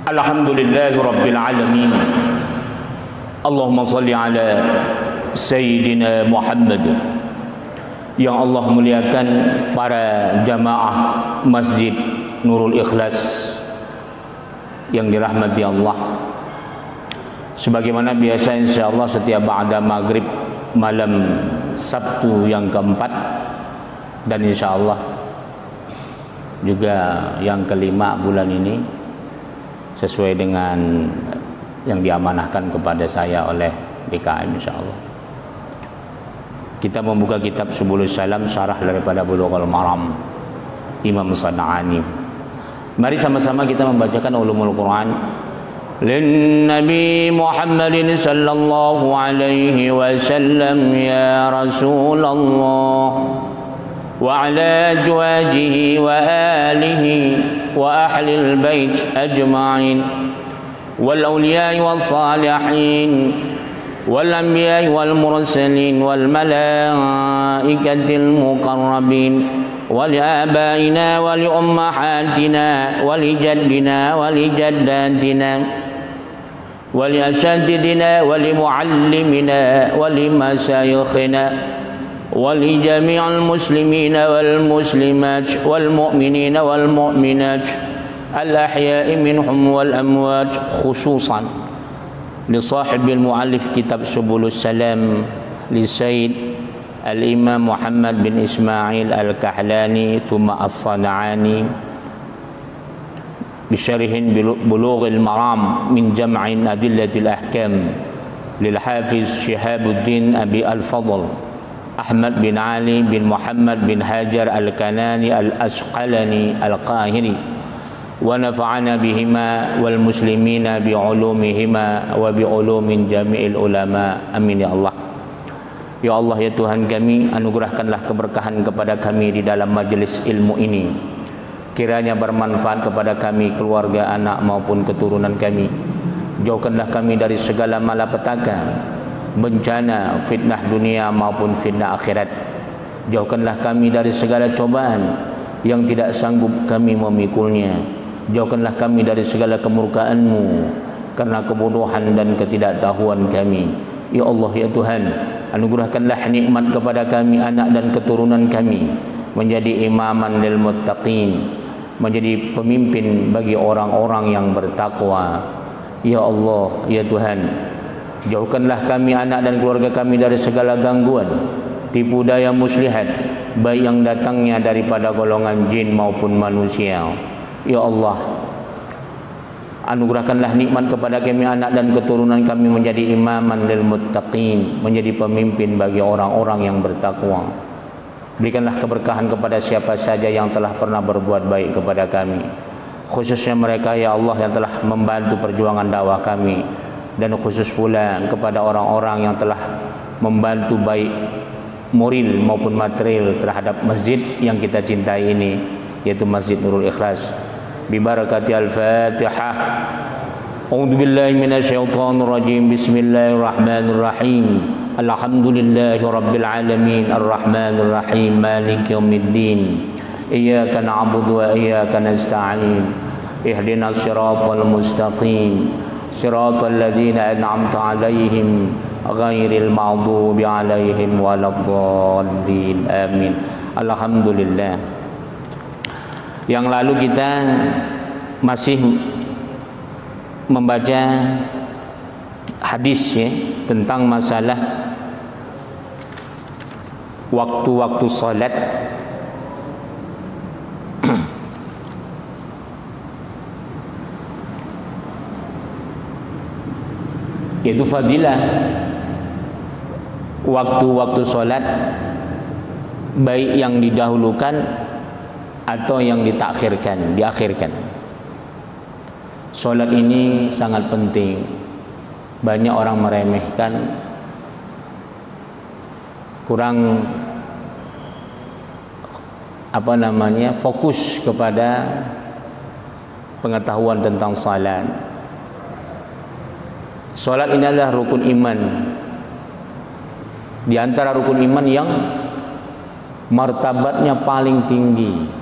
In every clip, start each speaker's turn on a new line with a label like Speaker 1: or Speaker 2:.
Speaker 1: Alhamdulillahi Rabbil Alamin. Allahumma salli ala Sayyidina Muhammad. Yang Allah muliakan para jamaah Masjid Nurul Ikhlas yang dirahmati Allah. Sebagaimana biasa insyaallah setiap ba'da maghrib malam Sabtu yang keempat, dan insyaallah juga yang kelima bulan ini, sesuai dengan yang diamanahkan kepada saya oleh DKM insyaallah, kita membuka kitab Subulus Salam, syarah daripada Bulughul Maram Imam San'ani. Mari sama-sama kita membacakan ulumul Quran. Lin Nabi Muhammadin sallallahu alaihi wasallam ya Rasulullah wa ala azwajihi wa alihi wa ahli al-bait ajma'in wal awliya wal salihin wal anbiya wal mursalin wal malaikatil muqarrabin ولآبائنا ولأمهاتنا ولجدنا ولجداتنا ولأساتذتنا ولمعلمنا ولمشايخنا ولجميع المسلمين والمسلمات والمؤمنين والمؤمنات الأحياء منهم والأموات، خصوصا لصاحب المؤلف كتاب سبل السلام لسيد Al-Imam Muhammad bin Ismail Al-Kahlani thumma As-San'ani bisyarhin Bulughul Maram min jam'in adillatil ahkam lil Hafiz Shihabuddin Abi Al-Fadl Ahmad bin Ali bin Muhammad bin Hajar Al-Kanani Al-Asqalani Al-Qahiri wa nafa'ana bihima wal muslimina bi ulumihima wa bi ulumin jami'il ulama, amin ya Allah. Ya Allah, ya Tuhan kami, anugerahkanlah keberkahan kepada kami di dalam majelis ilmu ini. Kiranya bermanfaat kepada kami, keluarga, anak maupun keturunan kami. Jauhkanlah kami dari segala malapetaka, bencana, fitnah dunia maupun fitnah akhirat. Jauhkanlah kami dari segala cobaan yang tidak sanggup kami memikulnya. Jauhkanlah kami dari segala kemurkaan-Mu karena kebodohan dan ketidaktahuan kami. Ya Allah, ya Tuhan, anugerahkanlah nikmat kepada kami, anak dan keturunan kami, menjadi imaman lil muttaqin, menjadi pemimpin bagi orang-orang yang bertakwa. Ya Allah, ya Tuhan, jauhkanlah kami, anak dan keluarga kami dari segala gangguan, tipu daya muslihat, baik yang datangnya daripada golongan jin maupun manusia. Ya Allah, anugerahkanlah nikmat kepada kami, anak dan keturunan kami, menjadi imaman lil muttaqin, menjadi pemimpin bagi orang-orang yang bertakwa. Berikanlah keberkahan kepada siapa saja yang telah pernah berbuat baik kepada kami, khususnya mereka ya Allah yang telah membantu perjuangan dakwah kami, dan khusus pula kepada orang-orang yang telah membantu baik moral maupun material terhadap masjid yang kita cintai ini, yaitu Masjid Nurul Ikhlas. Bibarakati al-Fatihah. A'udzu billahi minasyaitonir rajim. Bismillahirrahmanirrahim. Alhamdulillahi rabbil alamin, arrahmanir rahim, maliki yaumiddin. Iyyaka na'budu wa iyyaka nasta'in. Ihdinas siratal mustaqim. Siratal ladzina an'amta 'alaihim ghairil maghdubi 'alaihim waladdallin. Amin. Alhamdulillah. Yang lalu kita masih membaca hadis ya, tentang masalah waktu-waktu salat yaitu fadilah waktu-waktu salat, baik yang didahulukan atau yang diakhirkan. Salat ini sangat penting. Banyak orang meremehkan, kurang fokus kepada pengetahuan tentang salat. Salat ini adalah rukun iman. Di antara rukun iman yang martabatnya paling tinggi.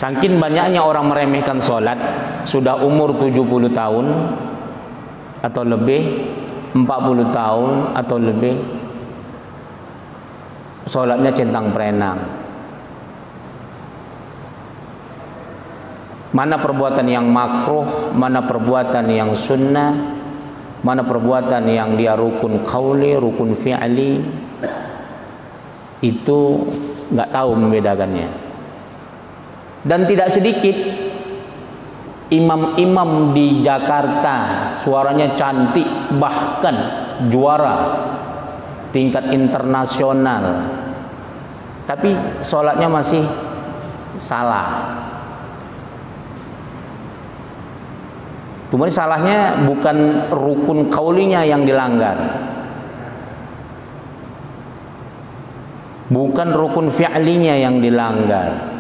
Speaker 1: Saking banyaknya orang meremehkan sholat, sudah umur 70 tahun atau lebih, 40 tahun atau lebih, sholatnya centang perenang. Mana perbuatan yang makruh, mana perbuatan yang sunnah, mana perbuatan yang dia rukun qauli, rukun fi'li, itu nggak tahu membedakannya. Dan tidak sedikit imam-imam di Jakarta suaranya cantik, bahkan juara tingkat internasional, tapi sholatnya masih salah. Kemudian salahnya bukan rukun qaulinya yang dilanggar, bukan rukun fi'linya yang dilanggar,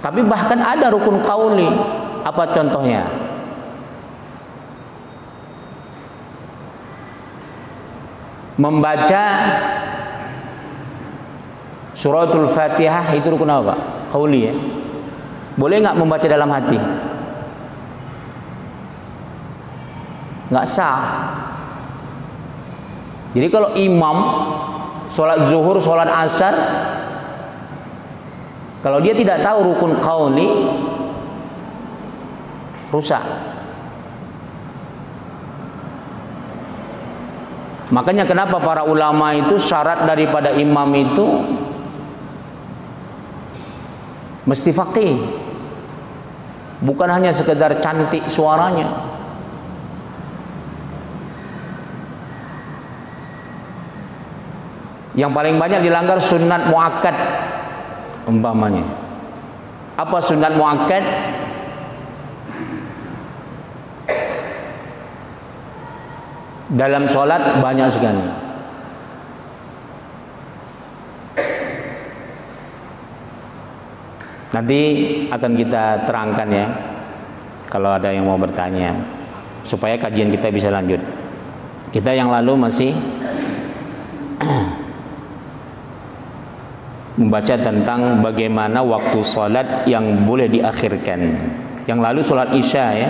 Speaker 1: tapi bahkan ada rukun qauli. Apa contohnya? Membaca suratul Fatihah itu rukun apa, Pak? Qauli ya. Boleh nggak membaca dalam hati? Nggak sah. Jadi kalau imam sholat zuhur, sholat asar, kalau dia tidak tahu rukun qauli, rusak. Makanya kenapa para ulama itu syarat daripada imam itu mesti faqih, bukan hanya sekedar cantik suaranya. Yang paling banyak dilanggar sunat muakkad umpamanya. Apa sunat muakkad? Dalam sholat banyak sekali. Nanti akan kita terangkan ya, kalau ada yang mau bertanya, supaya kajian kita bisa lanjut. Kita yang lalu masih membaca tentang bagaimana waktu sholat yang boleh diakhirkan. Yang lalu sholat isya ya.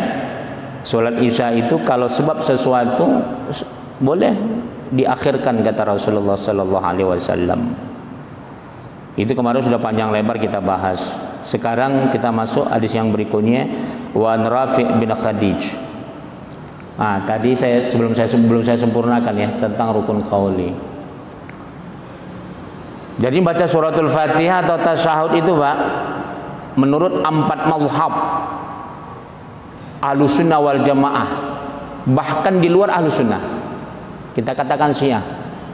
Speaker 1: Sholat isya itu kalau sebab sesuatu boleh diakhirkan, kata Rasulullah Sallallahu Alaihi Wasallam. Itu kemarin sudah panjang lebar kita bahas. Sekarang kita masuk hadis yang berikutnya, wa an Rafi' bin Khadij. Tadi sebelum saya sempurnakan ya tentang rukun qauli. Jadi baca suratul Fatihah atau tasyahud itu, Pak, menurut 4 mazhab Ahlus Sunnah wal Jamaah, bahkan di luar Ahlus Sunnah, kita katakan Syiah,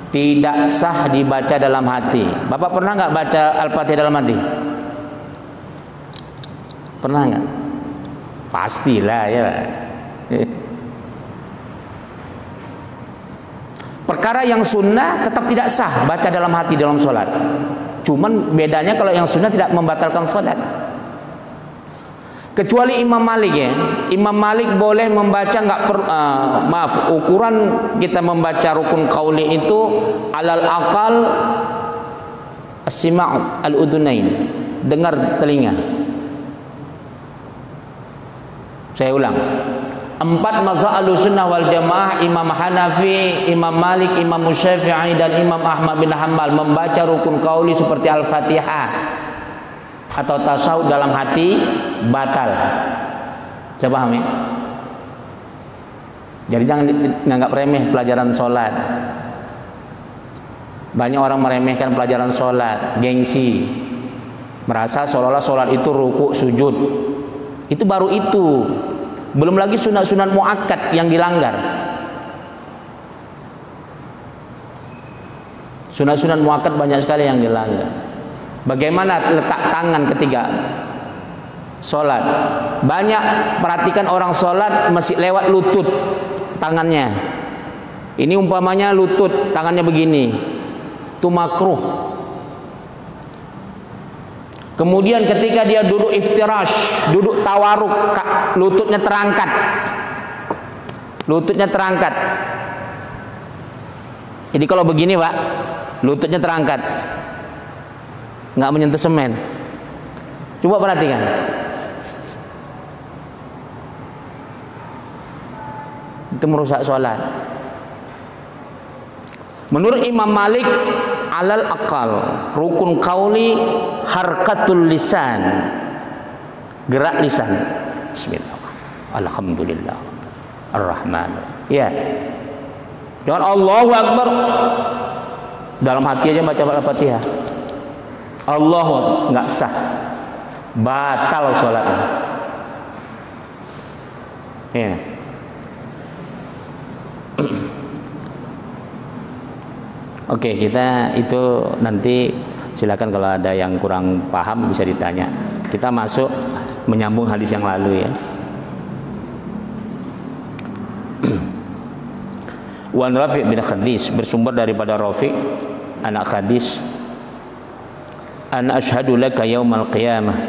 Speaker 1: tidak sah dibaca dalam hati. Bapak pernah nggak baca Al-Fatihah dalam hati? Pernah nggak? Pastilah ya. Perkara yang sunnah tetap tidak sah baca dalam hati dalam sholat. Cuman bedanya kalau yang sunnah tidak membatalkan sholat. Kecuali Imam Malik ya. Imam Malik boleh membaca ukuran kita membaca rukun qauli itu alal aqal as-sima' al-udunain, dengar telinga. Saya ulang. 4 mazhab Ahlussunnah wal Jamaah, Imam Hanafi, Imam Malik, Imam Syafi'i dan Imam Ahmad bin Hanbal membaca rukun qauli seperti Al-Fatihah atau tasawuf dalam hati batal. Coba paham ya? Jadi jangan menganggap remeh pelajaran sholat. Banyak orang meremehkan pelajaran sholat, gengsi, merasa seolah-olah sholat itu ruku sujud. Itu baru itu. Belum lagi sunat-sunat muakkad yang dilanggar. Sunat-sunat muakkad banyak sekali yang dilanggar. Bagaimana letak tangan ketika sholat? Banyak perhatikan orang sholat masih lewat lutut tangannya. Ini umpamanya lutut tangannya begini, itu makruh. Kemudian ketika dia duduk iftirash, duduk tawaruk, lututnya terangkat. Lututnya terangkat. Jadi kalau begini, Pak, lututnya terangkat. Nggak menyentuh semen. Coba perhatikan. Itu merusak sholat. Menurut Imam Malik, alal aqal rukun qauli harkatul lisan, gerak lisan. Bismillah, alhamdulillah, ar-Rahman. Ya, jangan Allahu Akbar dalam hati aja baca Al-Fatihah. Allahu Akbar nggak sah, batal sholatnya. Ya. Oke, kita itu nanti silakan kalau ada yang kurang paham bisa ditanya. Kita masuk menyambung hadis yang lalu ya. Wan Rafi' bin Khadis, bersumber daripada Rafi' anak Khadis, an asyhadu laka yaumal qiyamah,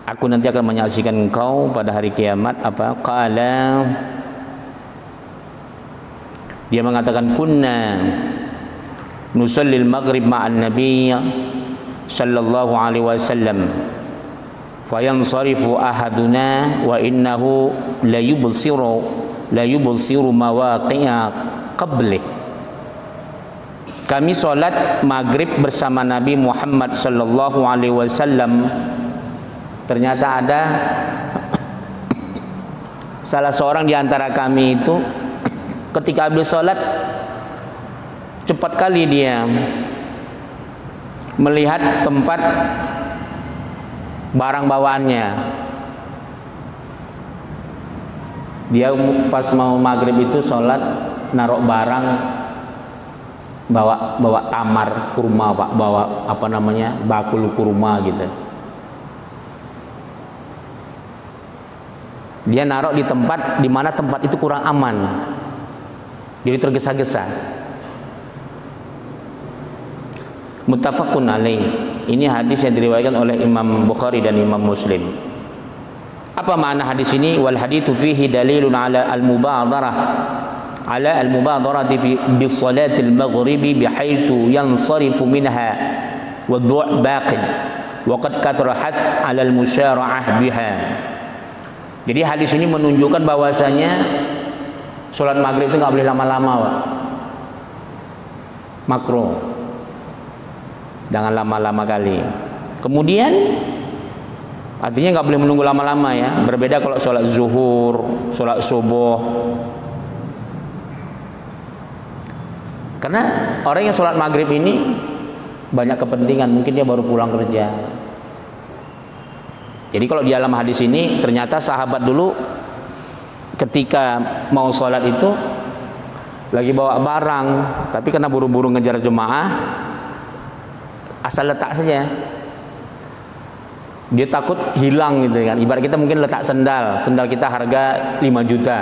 Speaker 1: aku nanti akan menyaksikan engkau pada hari kiamat. Apa? Qala, dia mengatakan, kunna nusallil maghrib ma'an nabiy sallallahu alaihi wasallam fayansarifu ahaduna wa innahu la yubsiru mawaqi'a qablih. Kami sholat maghrib bersama Nabi Muhammad sallallahu alaihi wasallam. Ternyata ada salah seorang di antara kami itu ketika habis sholat cepat kali dia melihat tempat barang bawaannya. Dia pas mau maghrib itu sholat naruh barang, bawa tamar kurma, Pak, bawa apa namanya, bakul kurma gitu. Dia naruh di tempat di mana tempat itu kurang aman. Jadi tergesa-gesa. Muttafaqun alaih. Ini hadis yang diriwayatkan oleh Imam Bukhari dan Imam Muslim. Apa makna hadis ini? Wal haditsu fihi dalilun ala al-mubadharati fi bis-salatil maghribi bihaitsu yansarifu minha wa dhu' baqin wa qad kathara hath ala al-musyara'ah biha. Jadi hadis ini menunjukkan bahwasanya sholat maghrib itu nggak boleh lama-lama, Pak. Makruh. Jangan lama-lama kali. Kemudian artinya nggak boleh menunggu lama-lama ya. Berbeda kalau sholat zuhur, sholat subuh. Karena orang yang sholat maghrib ini banyak kepentingan. Mungkin dia baru pulang kerja. Jadi kalau di dalam hadis ini ternyata sahabat dulu ketika mau sholat itu lagi bawa barang, tapi karena buru-buru ngejar jemaah, asal letak saja. Dia takut hilang gitu kan. Ibarat kita mungkin letak sendal kita harga 5 juta.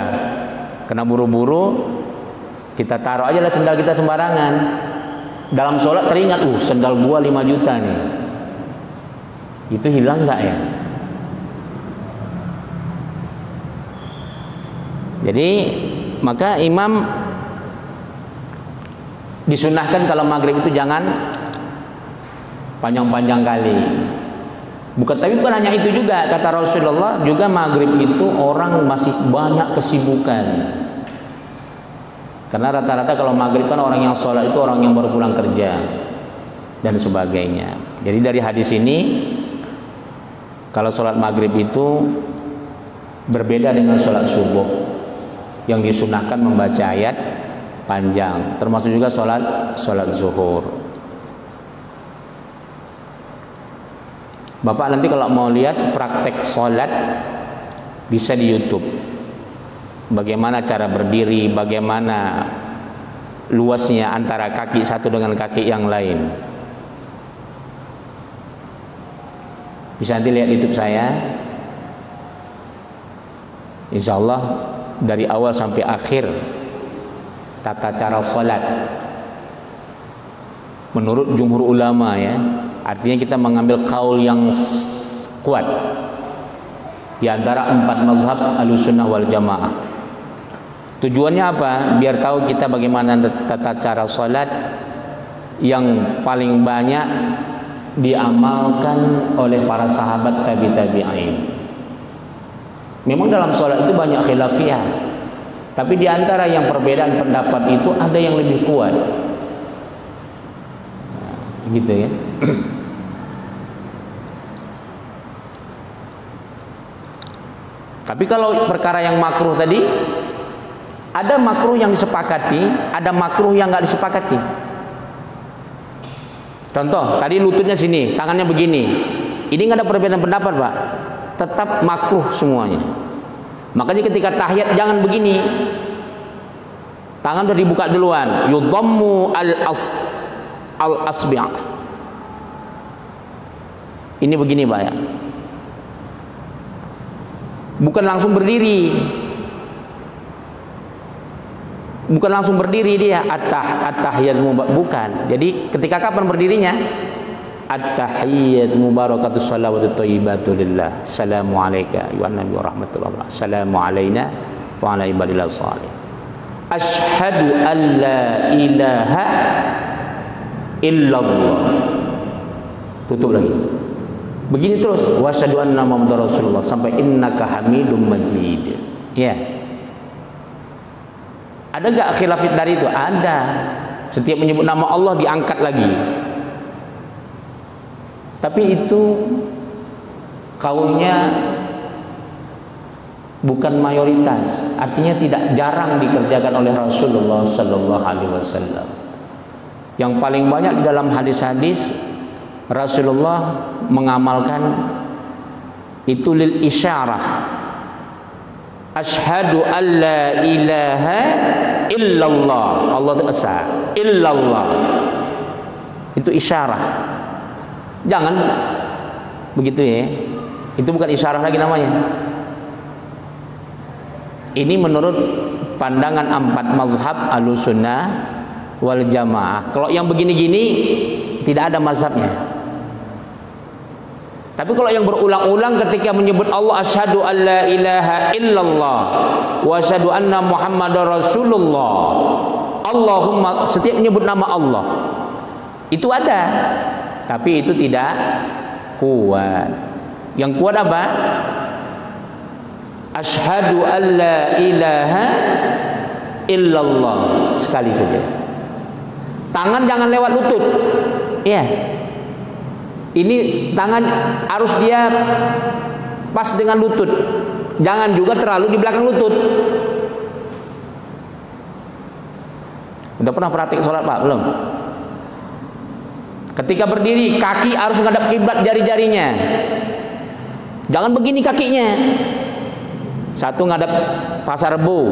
Speaker 1: Karena buru-buru kita taruh aja lah sendal kita sembarangan. Dalam sholat teringat, sendal gua 5 juta nih. Itu hilang nggak ya? Jadi maka imam disunahkan kalau maghrib itu jangan panjang-panjang kali. Tapi bukan hanya itu juga, kata Rasulullah juga maghrib itu orang masih banyak kesibukan. Karena rata-rata kalau maghrib kan orang yang sholat itu orang yang baru pulang kerja dan sebagainya. Jadi dari hadis ini kalau sholat maghrib itu berbeda dengan sholat subuh yang disunahkan membaca ayat panjang, termasuk juga sholat zuhur. Bapak nanti kalau mau lihat praktek sholat bisa di YouTube. Bagaimana cara berdiri, bagaimana luasnya antara kaki satu dengan kaki yang lain. Bisa nanti lihat YouTube saya. Insya Allah dari awal sampai akhir tata cara sholat menurut jumhur ulama ya. Artinya kita mengambil kaul yang kuat di antara 4 mazhab Ahlussunnah wal Jamaah. Tujuannya apa? Biar tahu kita bagaimana tata cara sholat yang paling banyak diamalkan oleh para sahabat tabi'in. Memang dalam sholat itu banyak khilafiyah, tapi di antara yang perbedaan pendapat itu ada yang lebih kuat. Nah, gitu ya. Tapi kalau perkara yang makruh tadi, ada makruh yang disepakati, ada makruh yang nggak disepakati. Contoh, tadi lututnya sini, tangannya begini. Ini nggak ada perbedaan pendapat, Pak. Tetap makruh semuanya. Makanya ketika tahiyat jangan begini. Tangan sudah dibuka duluan. Yudhammu al-asbi'. Ini begini, Pak ya. Bukan langsung berdiri. Bukan langsung berdiri dia at-tahiyyat bukan. Jadi ketika kapan berdirinya? At-tahiyyat mubarakatuh salawatu thayyibatu lillah. Assalamu alayka wa nabi wa rahmatullahi wa barakatuh. Assalamu alayna wa ala ibadillah salih. Asyhadu an la ilaha illallah. Tutup lagi. Begini terus, wa asyhadu anna muhammadar rasulullah sampai innaka hamidum majid. Ya. Ada enggak khilafit dari itu? Ada. Setiap menyebut nama Allah diangkat lagi. Tapi itu kaulnya bukan mayoritas, artinya tidak jarang dikerjakan oleh Rasulullah Sallallahu Alaihi Wasallam. Yang paling banyak di dalam hadis-hadis Rasulullah mengamalkan itu lil isyarah. Asyhadu an la ilaha illallah. Allah itu esa, illallah. Itu isyarah. Jangan begitu ya. Itu bukan isyarah lagi namanya. Ini menurut pandangan 4 mazhab Ahlussunnah wal Jamaah. Kalau yang begini-gini tidak ada mazhabnya. Tapi kalau yang berulang-ulang ketika menyebut Allah asyhadu an la ilaha illallah wa asyhadu anna muhammadar rasulullah. Allahumma, setiap menyebut nama Allah. Itu ada. Tapi itu tidak kuat. Yang kuat apa? Asyhadu an la ilaha illallah. Sekali saja. Tangan jangan lewat lutut. Ya. Ini tangan harus dia pas dengan lutut. Jangan juga terlalu di belakang lutut. Udah pernah praktik sholat, Pak? Belum? Ketika berdiri, kaki harus menghadap kiblat jari-jarinya. Jangan begini kakinya. Satu ngadap Pasar Rebo,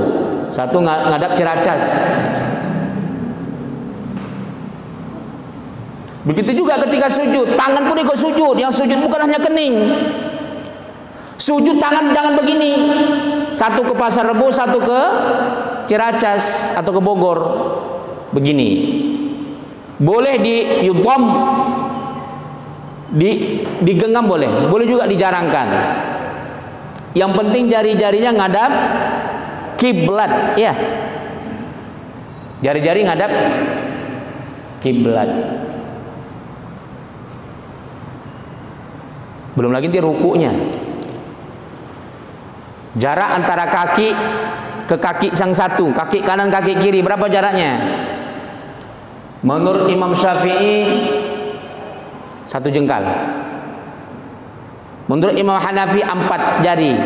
Speaker 1: satu ngadap Ciracas. Begitu juga ketika sujud, tangan pun ikut sujud. Yang sujud bukan hanya kening. Sujud tangan jangan begini. Satu ke Pasar Rebo, satu ke Ciracas atau ke Bogor. Begini. Boleh di yudham, digenggam boleh juga dijarangkan. Yang penting jari-jarinya ngadap kiblat, ya. Jari-jari ngadap kiblat. Belum lagi nanti rukunya. Jarak antara kaki ke kaki yang satu, kaki kanan kaki kiri, berapa jaraknya? Menurut Imam Syafi'i 1 jengkal. Menurut Imam Hanafi 4 jari.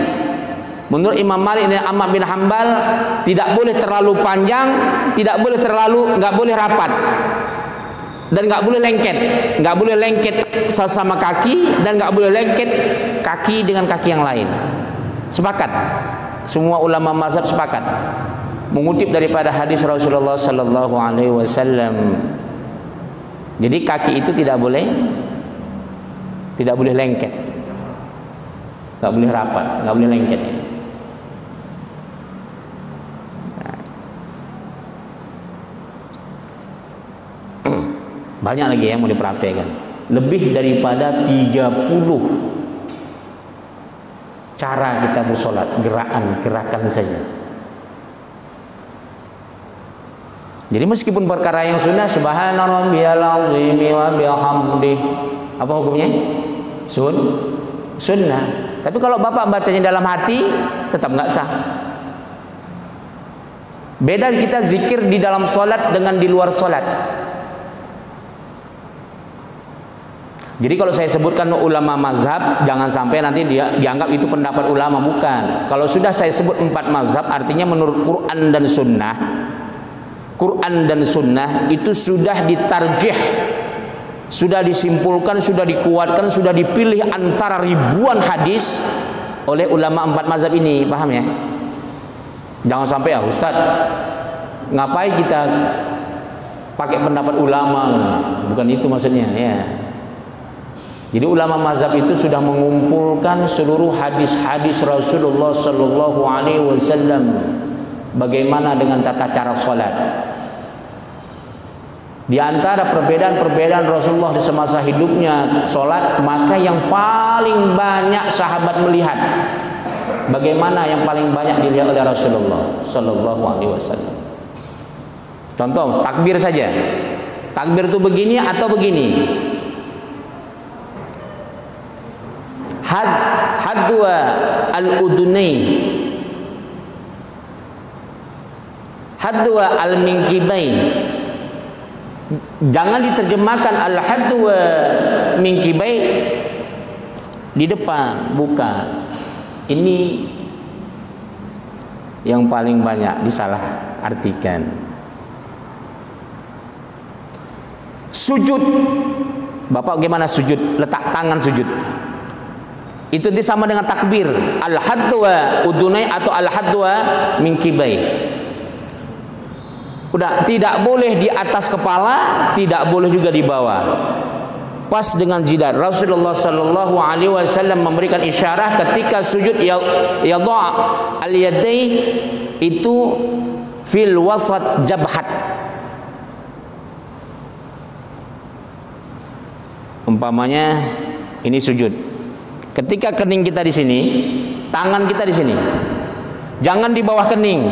Speaker 1: Menurut Imam Malik dan Ahmad bin Hanbal tidak boleh terlalu panjang, tidak boleh terlalu, nggak boleh rapat, dan nggak boleh lengket, nggak boleh lengket sama kaki, dan nggak boleh lengket kaki dengan kaki yang lain. Sepakat. Semua ulama mazhab sepakat. Mengutip daripada hadis Rasulullah Sallallahu Alaihi Wasallam. Jadi kaki itu tidak boleh lengket, nggak boleh rapat, nggak boleh lengket. Banyak lagi yang mau dipraktekkan. Lebih daripada 30 cara kita bersolat, gerakan saja. Jadi meskipun perkara yang sunnah subhana rabbiyal azim wa bihamdih Apa hukumnya? Sunnah. Tapi kalau bapak bacanya dalam hati, tetap nggak sah. Beda kita zikir di dalam sholat dengan di luar sholat. Jadi kalau saya sebutkan ulama mazhab, jangan sampai nanti dia dianggap itu pendapat ulama, bukan. Kalau sudah saya sebut 4 mazhab, artinya menurut Quran dan Sunnah. Quran dan Sunnah itu sudah ditarjih, sudah disimpulkan, sudah dikuatkan, sudah dipilih antara ribuan hadis oleh ulama 4 mazhab ini, paham ya? Jangan sampai Ustaz, ngapain kita pakai pendapat ulama? Bukan itu maksudnya, ya. Jadi ulama mazhab itu sudah mengumpulkan seluruh hadis-hadis Rasulullah Sallallahu Alaihi Wasallam bagaimana dengan tata cara sholat. Di antara perbedaan-perbedaan Rasulullah di semasa hidupnya sholat, maka yang paling banyak sahabat melihat bagaimana yang paling banyak dilihat oleh Rasulullah Sallallahu Alaihi Wasallam. Contoh takbir saja, takbir itu begini atau begini. Hadwa al-udunain, hadwa al-minkibain. Jangan diterjemahkan al-hadwa minkibain di depan, bukan. Ini yang paling banyak disalah artikan. Sujud, Bapak gimana sujud? Letak tangan sujud. Itu sama dengan takbir. Al-hadwa udunai atau al-hadwa minkibai. Udah, tidak boleh di atas kepala, tidak boleh juga di bawah. Pas dengan jidat. Rasulullah Sallallahu Alaihi Wasallam memberikan isyarat ketika sujud yadha' al-yadai itu fil wasat jabhat. Umpamanya ini sujud. Ketika kening kita di sini, tangan kita di sini. Jangan di bawah kening,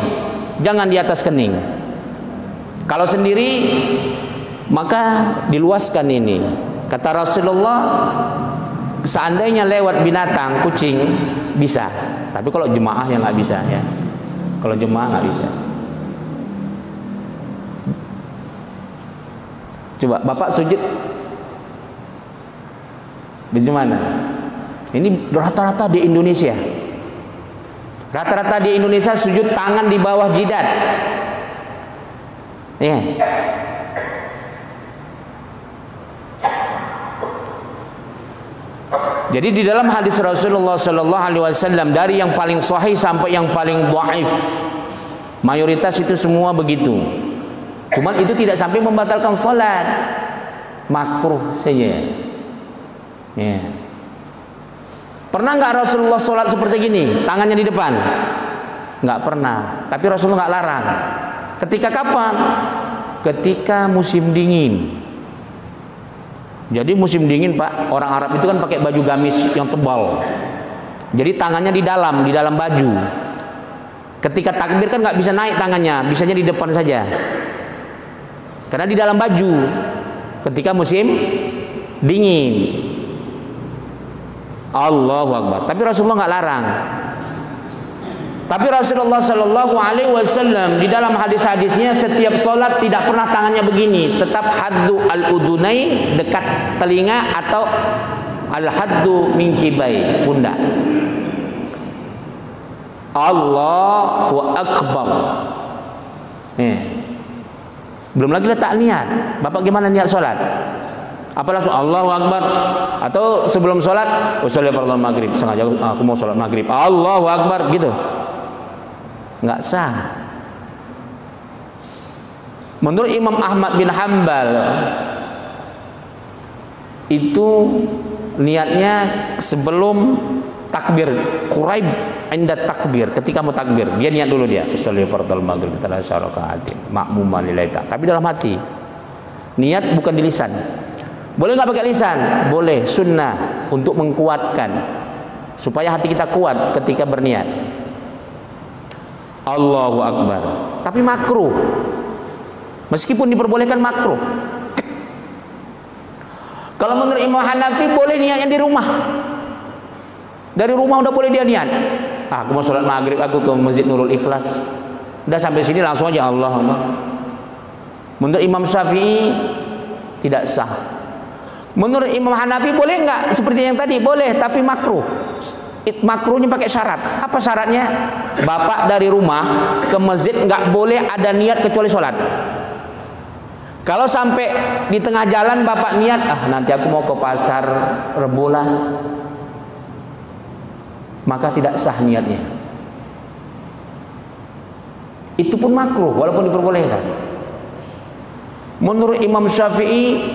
Speaker 1: jangan di atas kening. Kalau sendiri, maka diluaskan ini. Kata Rasulullah, seandainya lewat binatang, kucing, bisa. Tapi kalau jemaah yang nggak bisa, ya. Kalau jemaah nggak bisa. Coba Bapak sujud, bagaimana? Ini rata-rata di Indonesia. Rata-rata di Indonesia sujud tangan di bawah jidat. Ya. Jadi di dalam hadis Rasulullah Sallallahu Alaihi Wasallam dari yang paling sahih sampai yang paling dhaif, mayoritas itu semua begitu. Cuman itu tidak sampai membatalkan salat, makruh saja. Ya. Pernah nggak Rasulullah sholat seperti gini, tangannya di depan? Nggak pernah. Tapi Rasulullah nggak larang. Ketika kapan? Ketika musim dingin. Jadi musim dingin Pak, orang Arab itu kan pakai baju gamis yang tebal. Jadi tangannya di dalam baju. Ketika takbir kan nggak bisa naik tangannya, bisanya di depan saja. Karena di dalam baju. Ketika musim dingin. Allahu Akbar. Tapi Rasulullah nggak larang. Tapi Rasulullah Sallallahu Alaihi Wasallam di dalam hadis-hadisnya setiap sholat tidak pernah tangannya begini, tetap haddu al-udunain dekat telinga atau al-haddu minkibai pundak. Allahu Akbar. Belum lagi letak niat. Bapak gimana niat sholat? Apa langsung Allahu Akbar? Atau sebelum sholat, usolli fardhu maghrib, sengaja aku mau sholat maghrib, Allahu Akbar gitu? Nggak sah. Menurut Imam Ahmad bin Hanbal itu niatnya sebelum takbir, quraib inda takbir, ketika mau takbir dia niat dulu, dia usolli fardhu maghrib thalatha raka'atin ma'muman lillahi ta'ala, tapi dalam hati. Niat bukan di lisan. Boleh nggak pakai lisan? Boleh, sunnah untuk mengkuatkan supaya hati kita kuat ketika berniat. Allahu Akbar. Tapi makruh. Meskipun diperbolehkan makruh. Kalau menurut Imam Hanafi boleh niatnya di rumah. Dari rumah udah boleh dia niat. Aku mau sholat maghrib, aku ke Masjid Nurul Ikhlas. Udah sampai sini langsung aja Allah. Menurut Imam Syafi'i tidak sah. Menurut Imam Hanafi boleh nggak? Seperti yang tadi boleh, tapi makruh. Makruhnya pakai syarat. Apa syaratnya? Bapak dari rumah ke masjid nggak boleh ada niat kecuali sholat. Kalau sampai di tengah jalan bapak niat, nanti aku mau ke pasar Rebola, maka tidak sah niatnya. Itu pun makruh walaupun diperbolehkan. Menurut Imam Syafi'i,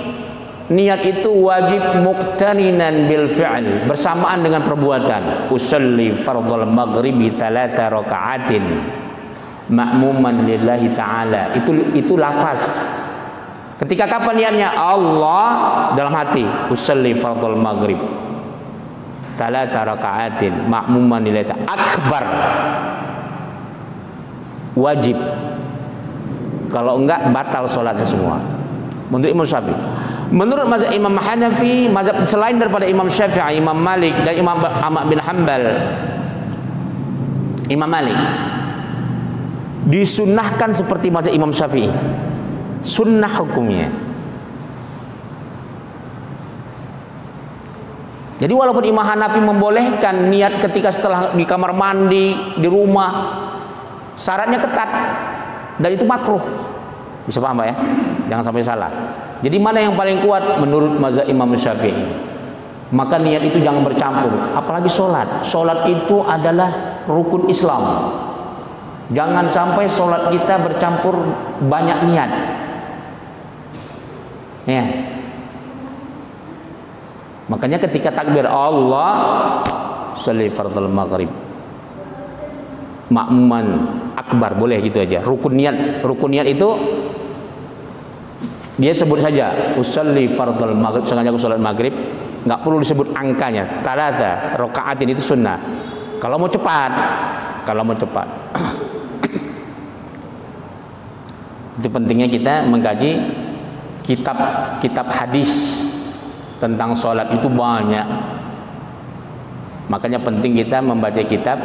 Speaker 1: niat itu wajib muqtarinan bil fi'l, bersamaan dengan perbuatan. Usolli fardhal maghribi 3 raka'atin ma'muman lillahi ta'ala. Itu lafaz. Ketika kapan niatnya? Allah dalam hati. Usolli fardhal maghrib 3 raka'atin ma'muman lillahi ta'ala. Akbar. Wajib. Kalau enggak batal sholatnya semua. Menurut Imam Syafi'i. Menurut mazhab Imam Hanafi, mazhab selain daripada Imam Syafi'i, Imam Malik dan Imam Ahmad bin Hanbal, Imam Malik disunnahkan seperti mazhab Imam Syafi'i. Sunnah hukumnya. Jadi walaupun Imam Hanafi membolehkan niat ketika setelah di kamar mandi, di rumah, syaratnya ketat dan itu makruh. Bisa paham Pak ya? Jangan sampai salah. Jadi mana yang paling kuat menurut mazhab Imam Syafi'i? Maka niat itu jangan bercampur, apalagi sholat. Sholat itu adalah rukun Islam. Jangan sampai sholat kita bercampur banyak niat. Ya. Makanya ketika takbir Allah sholli fardhal maghrib ma'muman akbar, boleh gitu aja. Rukun niat itu dia sebut saja usolli fardhal maghrib, sengaja aku sholat maghrib, nggak perlu disebut angkanya. 3 rakaatin itu sunnah. Kalau mau cepat, itu pentingnya kita mengkaji kitab hadis tentang sholat itu banyak. Makanya penting kita membaca kitab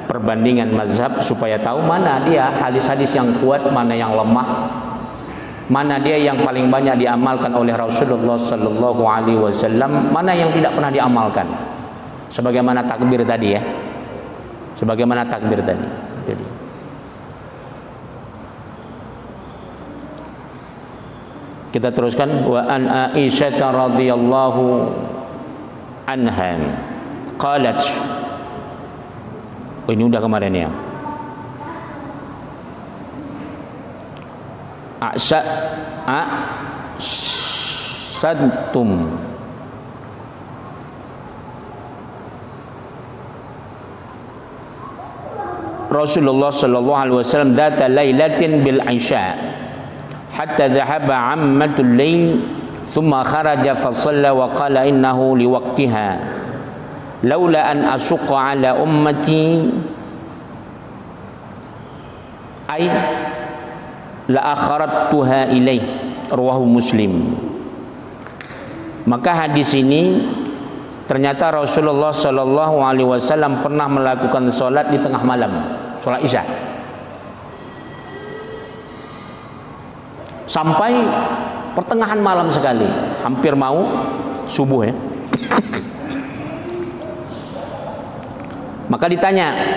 Speaker 1: perbandingan mazhab supaya tahu mana dia hadis-hadis yang kuat, mana yang lemah, mana dia yang paling banyak diamalkan oleh Rasulullah Sallallahu Alaihi Wasallam, mana yang tidak pernah diamalkan. Sebagaimana takbir tadi ya, sebagaimana takbir tadi. Jadi, kita teruskan. Wa an Aisyah radhiyallahu anha qalat. Oh, ini udah kemarin ya. Sadtum Rasulullah sallallahu alaihi wasallam dzata lailatin bil isya hatta dhahaba ammatul lail thumma kharaja fa shalla wa qala innahu liwaqtiha laula an asuqa ala ummati ay la akharattuha ilaih, rawahu Muslim. Maka hadis ini ternyata Rasulullah Shallallahu Alaihi Wasallam pernah melakukan sholat di tengah malam, sholat isya, sampai pertengahan malam sekali, hampir mau subuh ya. Maka ditanya,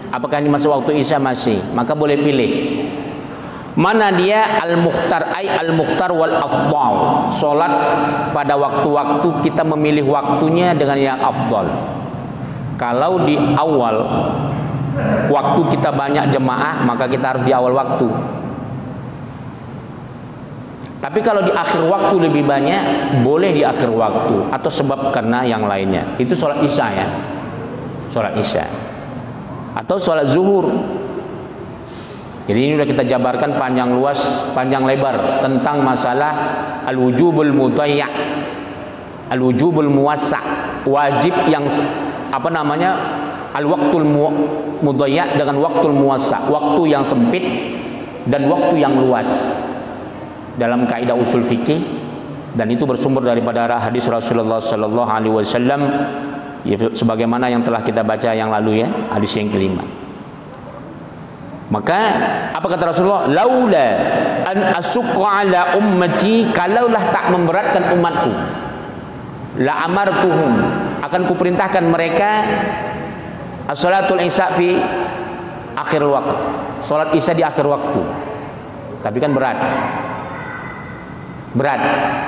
Speaker 1: apakah ini masuk waktu isya? Masih. Maka boleh pilih. Mana dia al-mukhtar, ay al-mukhtar wal afdal. Salat pada waktu-waktu kita memilih waktunya dengan yang afdal. Kalau di awal waktu kita banyak jemaah, maka kita harus di awal waktu. Tapi kalau di akhir waktu lebih banyak, boleh di akhir waktu atau sebab karena yang lainnya. Itu salat isya ya. Salat isya. Atau salat zuhur. Jadi ini sudah kita jabarkan panjang luas, panjang lebar tentang masalah al-wujubul mudayya', al-wujubul muwassa', wajib yang al-waqtul mudayya' dengan waqtul muwassa', waktu yang sempit dan waktu yang luas. Dalam kaidah usul fikih dan itu bersumber daripada hadis Rasulullah sallallahu alaihi wasallam, ya, sebagaimana yang telah kita baca yang lalu, ya, hadis yang kelima. Maka apa kata Rasulullah? Laula an asukka ala ummati, kalaulah tak memberatkan umatku, la amartuhum, akan kuperintahkan mereka as-salatul isya fi akhir waktu, salat isya di akhir waktu. Tapi kan berat.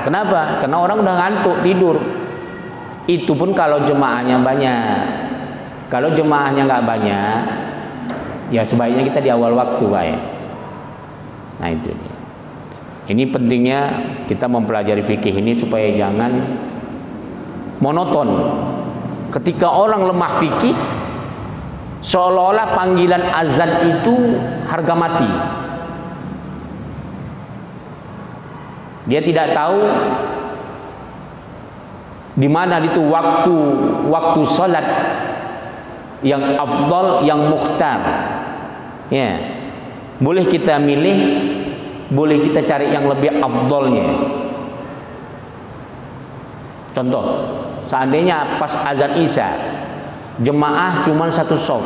Speaker 1: Kenapa? Karena orang udah ngantuk tidur. Itu pun kalau jemaahnya banyak. Kalau jemaahnya nggak banyak, ya sebaiknya kita di awal waktu, baik. Nah itu dia. Ini pentingnya kita mempelajari fikih ini supaya jangan monoton. Ketika orang lemah fikih, seolah-olah panggilan azan itu harga mati. Dia tidak tahu di mana itu waktu salat yang afdal, yang mukhtar. Ya, boleh kita milih, boleh kita cari yang lebih afdalnya. Contoh, seandainya pas azan isya jemaah cuma satu shaf,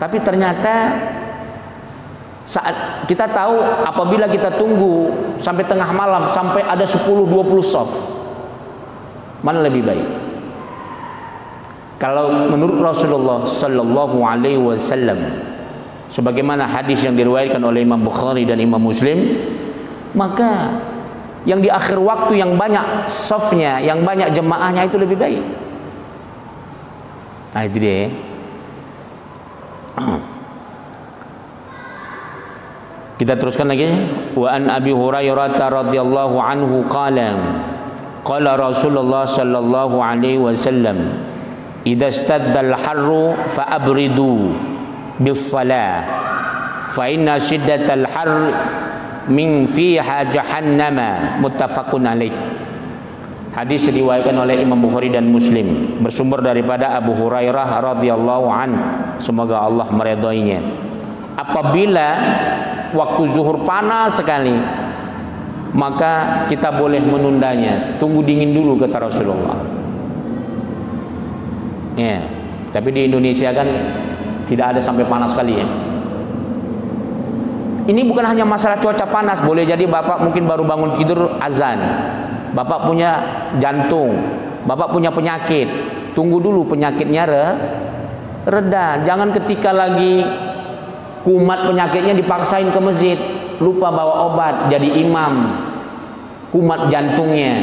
Speaker 1: tapi ternyata saat kita tahu apabila kita tunggu sampai tengah malam sampai ada 10-20 shaf, mana lebih baik? Kalau menurut Rasulullah sallallahu alaihi wasallam, sebagaimana hadis yang diriwayatkan oleh Imam Bukhari dan Imam Muslim, maka yang di akhir waktu yang banyak shafnya, yang banyak jemaahnya itu lebih baik. Nah itu dia. Kita teruskan lagi. Wa an Abi Hurairah radhiyallahu anhu qala Rasulullah sallallahu alaihi wasallam, idza istadda al-harru fa abridu bis salah fa inna shiddatal har min fiha jahannama, muttafaqun alaih. Hadis diriwayatkan oleh Imam Bukhari dan Muslim, bersumber daripada Abu Hurairah radhiyallahu an, semoga Allah meridhoinya. Apabila waktu zuhur panas sekali, maka kita boleh menundanya, tunggu dingin dulu kata Rasulullah. Ya, tapi di Indonesia kan tidak ada sampai panas sekali, ya. Ini bukan hanya masalah cuaca panas, boleh jadi bapak mungkin baru bangun tidur azan, bapak punya jantung, bapak punya penyakit, tunggu dulu penyakitnya reda. Jangan ketika lagi kumat penyakitnya dipaksain ke masjid, lupa bawa obat, jadi imam, kumat jantungnya,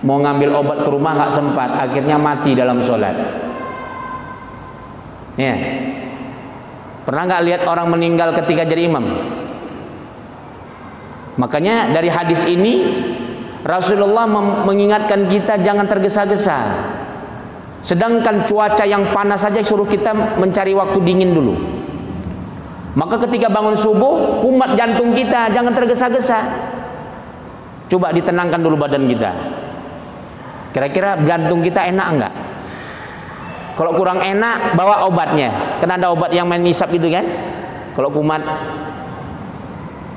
Speaker 1: mau ngambil obat ke rumah nggak sempat, akhirnya mati dalam sholat. Ya, pernah nggak lihat orang meninggal ketika jadi imam? Makanya dari hadis ini Rasulullah mengingatkan kita jangan tergesa-gesa. Sedangkan cuaca yang panas saja suruh kita mencari waktu dingin dulu. Maka ketika bangun subuh, kumat jantung kita, jangan tergesa-gesa. Coba ditenangkan dulu badan kita. Kira-kira jantung kita enak enggak? Kalau kurang enak, bawa obatnya. Karena ada obat yang main nisab itu kan, kalau kumat.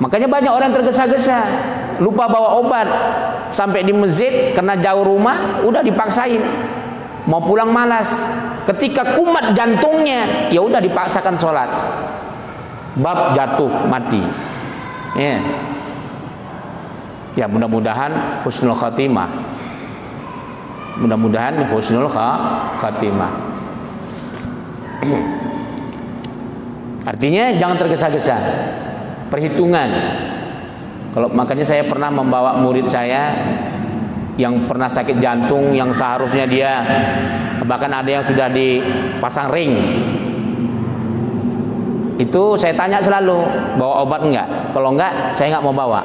Speaker 1: Makanya banyak orang tergesa-gesa, lupa bawa obat. Sampai di masjid, karena jauh rumah, udah dipaksain. Mau pulang malas. Ketika kumat jantungnya, ya udah dipaksakan sholat. Bab jatuh mati. Ya, ya mudah-mudahan husnul khatimah. Mudah-mudahan husnul khatimah. Artinya jangan tergesa-gesa. Perhitungan. Kalau makanya saya pernah membawa murid saya yang pernah sakit jantung, yang seharusnya dia bahkan ada yang sudah dipasang ring. Itu saya tanya selalu, bawa obat enggak? Kalau enggak, saya enggak mau bawa.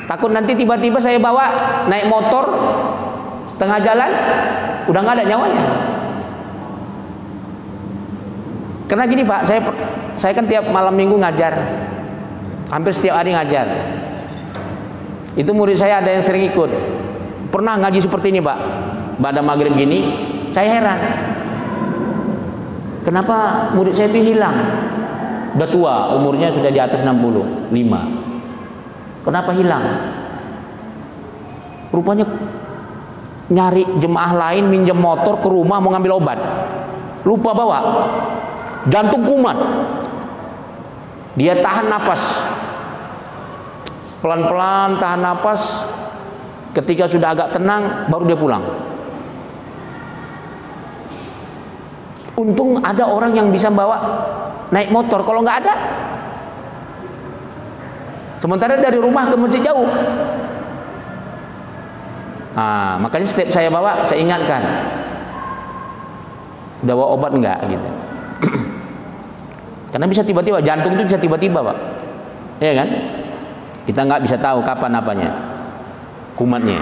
Speaker 1: Takut nanti tiba-tiba saya bawa naik motor setengah jalan udah enggak ada nyawanya. Karena gini Pak, saya kan tiap malam minggu ngajar, hampir setiap hari ngajar. Itu murid saya ada yang sering ikut. Pernah ngaji seperti ini Pak, pada maghrib gini, saya heran. Kenapa murid saya itu hilang? Udah tua, umurnya sudah di atas 65. Kenapa hilang? Rupanya nyari jemaah lain, minjem motor ke rumah mau ngambil obat, lupa bawa, jantung kumat. Dia tahan napas, pelan-pelan tahan napas. Ketika sudah agak tenang baru dia pulang. Untung ada orang yang bisa bawa naik motor, kalau nggak ada. Sementara dari rumah ke masjid jauh. Makanya setiap saya bawa, saya ingatkan, udah bawa obat enggak gitu. Karena bisa tiba-tiba, jantung itu bisa tiba-tiba, Pak. Iya kan? Kita nggak bisa tahu kapan apanya, kumatnya.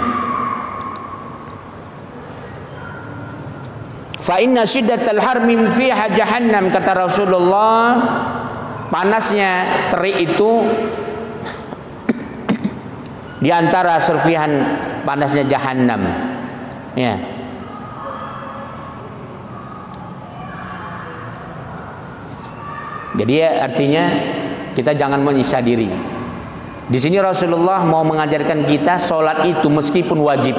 Speaker 1: Fa inna syiddatal harmin fiha jahannam, kata Rasulullah, panasnya terik itu di antara serpihan panasnya jahanam. Ya. Jadi artinya kita jangan menyiksa diri. Di sini Rasulullah mau mengajarkan kita sholat itu meskipun wajib,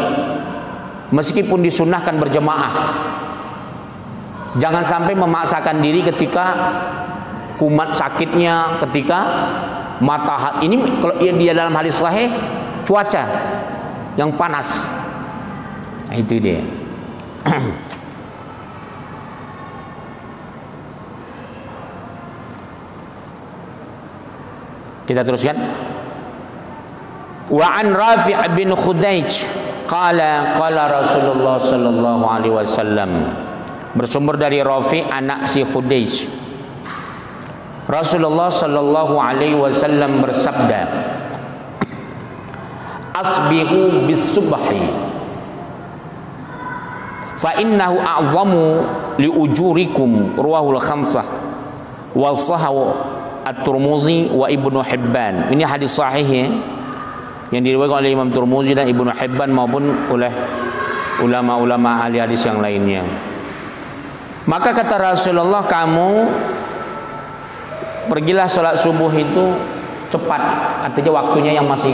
Speaker 1: meskipun disunahkan berjemaah, jangan sampai memaksakan diri ketika kumat sakitnya, ketika matahari ini, kalau dia dalam hadis sahih, cuaca yang panas. Nah, itu dia. Kita teruskan. Wa an Rafi' bin Khudaij qala Rasulullah sallallahu alaihi wasallam, bersumber dari Rafi' anak si Khudaij, Rasulullah sallallahu alaihi wasallam bersabda, asbihu bis subhi fa innahu a'zamu li ujurikum, ruwahul khamsah wa sahahu at-Tirmidzi wa Ibnu Hibban. Ini hadis sahih ya, yang diriwayatkan oleh Imam Tirmidzi dan Ibnu Hibban maupun oleh ulama-ulama ahli hadis yang lainnya. Maka kata Rasulullah, kamu pergilah sholat subuh itu cepat, artinya waktunya yang masih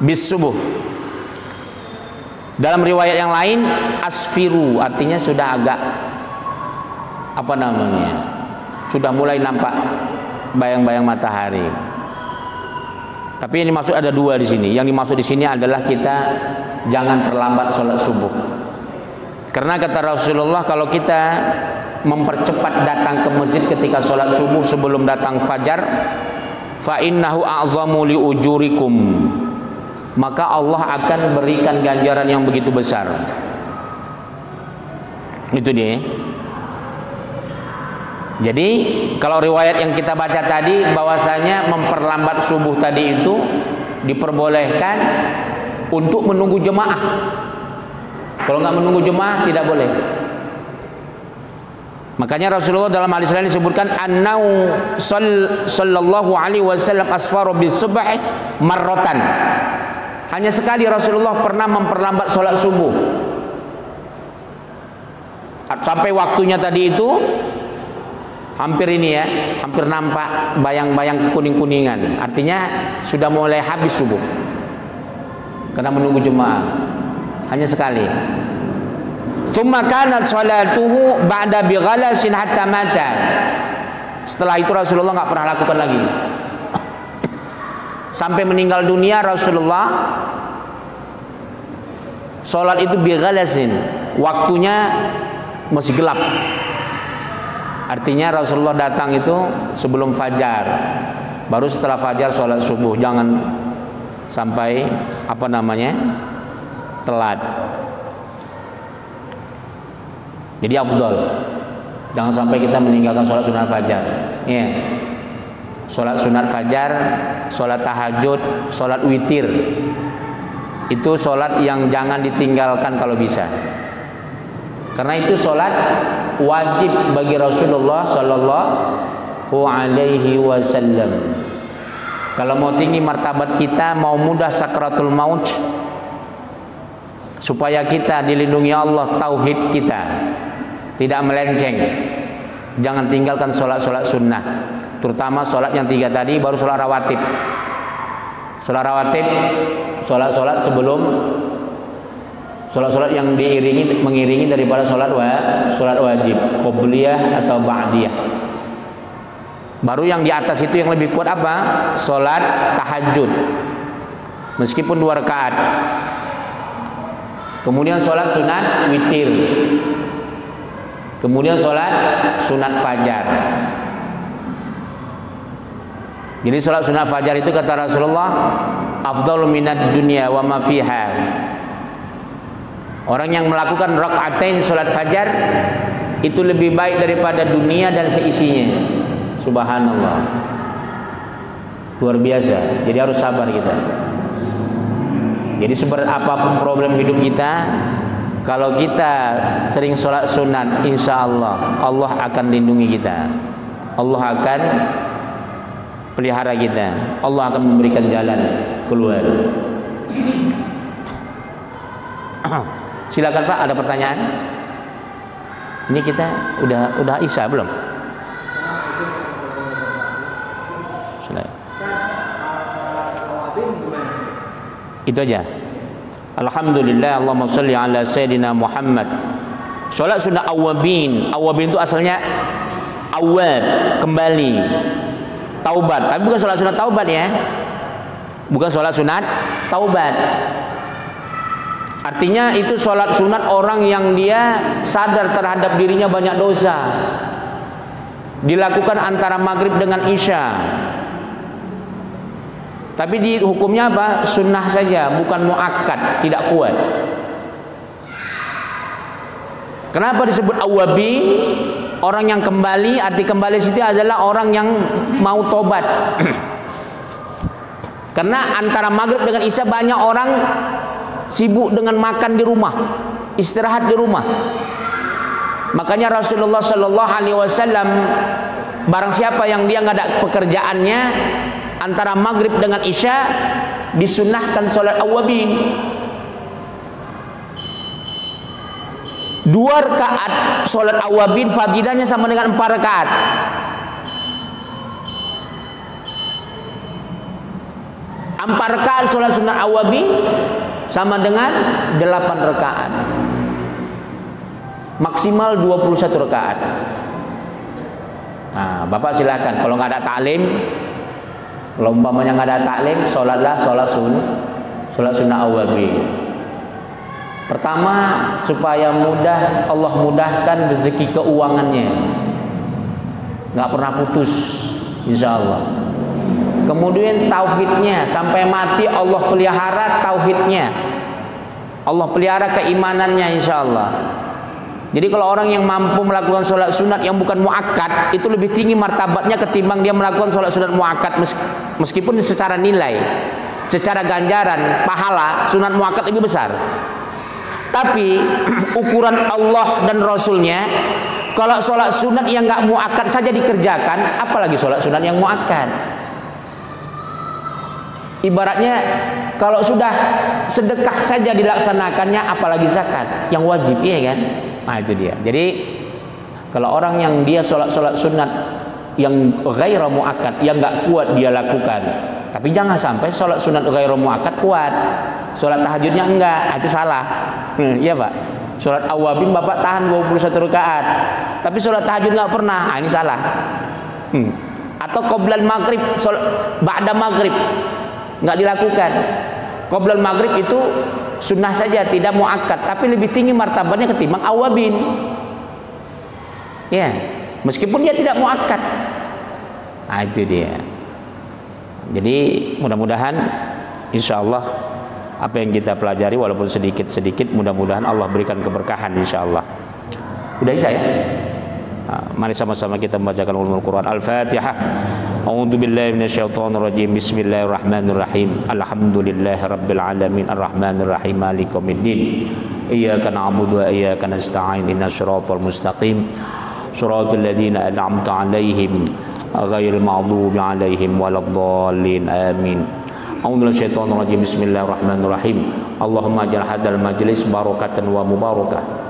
Speaker 1: bis subuh. Dalam riwayat yang lain asfiru, artinya sudah agak sudah mulai nampak bayang-bayang matahari. Tapi yang dimaksud ada dua di sini. Yang dimaksud di sini adalah kita jangan terlambat sholat subuh. Karena kata Rasulullah, kalau kita mempercepat datang ke masjid ketika sholat subuh sebelum datang fajar, fa innahu a'zamu li ujurikum, maka Allah akan berikan ganjaran yang begitu besar. Itu dia. Jadi kalau riwayat yang kita baca tadi bahwasanya memperlambat subuh tadi itu diperbolehkan untuk menunggu jemaah. Kalau nggak menunggu jemaah tidak boleh. Makanya Rasulullah dalam hadis lain disebutkan annau sallallahu alaihi wasallam asfaru bis subhi marratan. Hanya sekali Rasulullah pernah memperlambat sholat subuh sampai waktunya tadi itu hampir ini ya, hampir nampak bayang-bayang kekuning-kuningan. Artinya sudah mulai habis subuh karena menunggu jemaah. Hanya sekali. Tsumma kanat sholatuhu ba'da bighalasin hatta mata. Setelah itu Rasulullah nggak pernah lakukan lagi. Sampai meninggal dunia Rasulullah sholat itu bighalasin, waktunya masih gelap. Artinya Rasulullah datang itu sebelum fajar, baru setelah fajar sholat subuh. Jangan sampai telat. Jadi afdal, jangan sampai kita meninggalkan sholat sunat fajar. Ya, sholat sunat fajar, sholat tahajud, sholat witir, itu sholat yang jangan ditinggalkan kalau bisa. Karena itu sholat wajib bagi Rasulullah Sallallahu Alaihi Wasallam. Kalau mau tinggi martabat kita, mau mudah sakratul maut, supaya kita dilindungi Allah, tauhid kita tidak melenceng, jangan tinggalkan sholat-sholat sunnah, terutama sholat yang 3 tadi, baru sholat rawatib. Sholat rawatib, sholat sebelum sholat yang mengiringi daripada sholat wajib, qobliyah atau ba'diyah. Baru yang di atas itu yang lebih kuat apa? Sholat tahajud, meskipun 2 rakaat. Kemudian sholat sunat witir. Kemudian sholat sunat fajar. Jadi sholat sunat fajar itu kata Rasulullah, afdhalu minad dunya wa ma fiha. Orang yang melakukan rakaatain sholat fajar itu lebih baik daripada dunia dan seisinya. Subhanallah, luar biasa. Jadi harus sabar kita. Jadi seberat apapun problem hidup kita, kalau kita sering sholat sunat, insya Allah Allah akan lindungi kita, Allah akan pelihara kita, Allah akan memberikan jalan keluar. Silakan Pak, ada pertanyaan? Ini kita udah Isya belum? Itu aja. Alhamdulillah, Allahumma sholli ala Sayyidina Muhammad. Sholat sunat awabin. Awabin itu asalnya awab, kembali, taubat. Tapi bukan sholat sunat taubat ya. Bukan sholat sunat taubat. Artinya itu sholat sunat orang yang dia sadar terhadap dirinya banyak dosa. Dilakukan antara maghrib dengan isya. Tapi di hukumnya apa? Sunnah saja, bukan muakkad, tidak kuat. Kenapa disebut awabin? Orang yang kembali, arti kembali situ adalah orang yang mau tobat. Karena antara maghrib dengan isya banyak orang sibuk dengan makan di rumah, istirahat di rumah. Makanya Rasulullah Shallallahu Alaihi Wasallam, barang siapa yang dia nggak ada pekerjaannya antara maghrib dengan isya, disunnahkan sholat awabin. 2 rakaat sholat awabin fadilahnya sama dengan 4 rakaat. Empat rakaat sholat sunat awabin sama dengan 8 rakaat. Maksimal 21 rakaat. Nah, Bapak silakan. Kalau nggak ada taklim, kalau umpamanya nggak ada taklim, sholatlah sholat sunnah awabin. Pertama, supaya mudah, Allah mudahkan rezeki keuangannya, nggak pernah putus, insya Allah. Kemudian tauhidnya, sampai mati Allah pelihara tauhidnya, Allah pelihara keimanannya, insya Allah. Jadi kalau orang yang mampu melakukan sholat sunat yang bukan muakkad, itu lebih tinggi martabatnya ketimbang dia melakukan sholat sunat muakkad. Meskipun secara nilai, secara ganjaran, pahala, sunat muakkad lebih besar. Tapi ukuran Allah dan Rasulnya, kalau sholat sunat yang nggak muakkad saja dikerjakan, apalagi sholat sunat yang muakkad. Ibaratnya kalau sudah sedekah saja dilaksanakannya, apalagi zakat yang wajib, iya kan? Nah itu dia. Jadi kalau orang yang dia sholat sunat yang ghairu muakkad, yang nggak kuat dia lakukan, tapi jangan sampai sholat sunat ghairu muakkad kuat, sholat tahajudnya enggak, itu salah. Iya Pak. Sholat awabin Bapak tahan 21 rakaat, tapi sholat tahajud nggak pernah, ini salah. Atau qoblal maghrib, ba'da maghrib nggak dilakukan. Qoblal maghrib itu sunnah saja, tidak muakkad, tapi lebih tinggi martabatnya ketimbang awabin. Ya, meskipun dia tidak muakkad. Nah itu dia. Jadi mudah-mudahan insya Allah apa yang kita pelajari walaupun sedikit-sedikit, mudah-mudahan Allah berikan keberkahan insya Allah. Udah bisa ya? Nah, mari sama-sama kita membacakan ulumul Quran. Al-Fatihah. A'udzu billahi minasyaitonir rajim. Bismillahirrahmanirrahim. Alhamdulillahirabbil alamin arrahmanir rahim maliki yaumiddin. Iyyaka na'budu wa iyyaka nasta'in. Ihdinas siratal mustaqim. Shiratal ladzina an'amta 'alaihim ghairil maghdubi 'alaihim waladdallin. Amin. A'udzu billahi minasyaitonir rajim. Bismillahirrahmanirrahim. Allahumma ij'al hadzal majlis barakatan wa mubarakah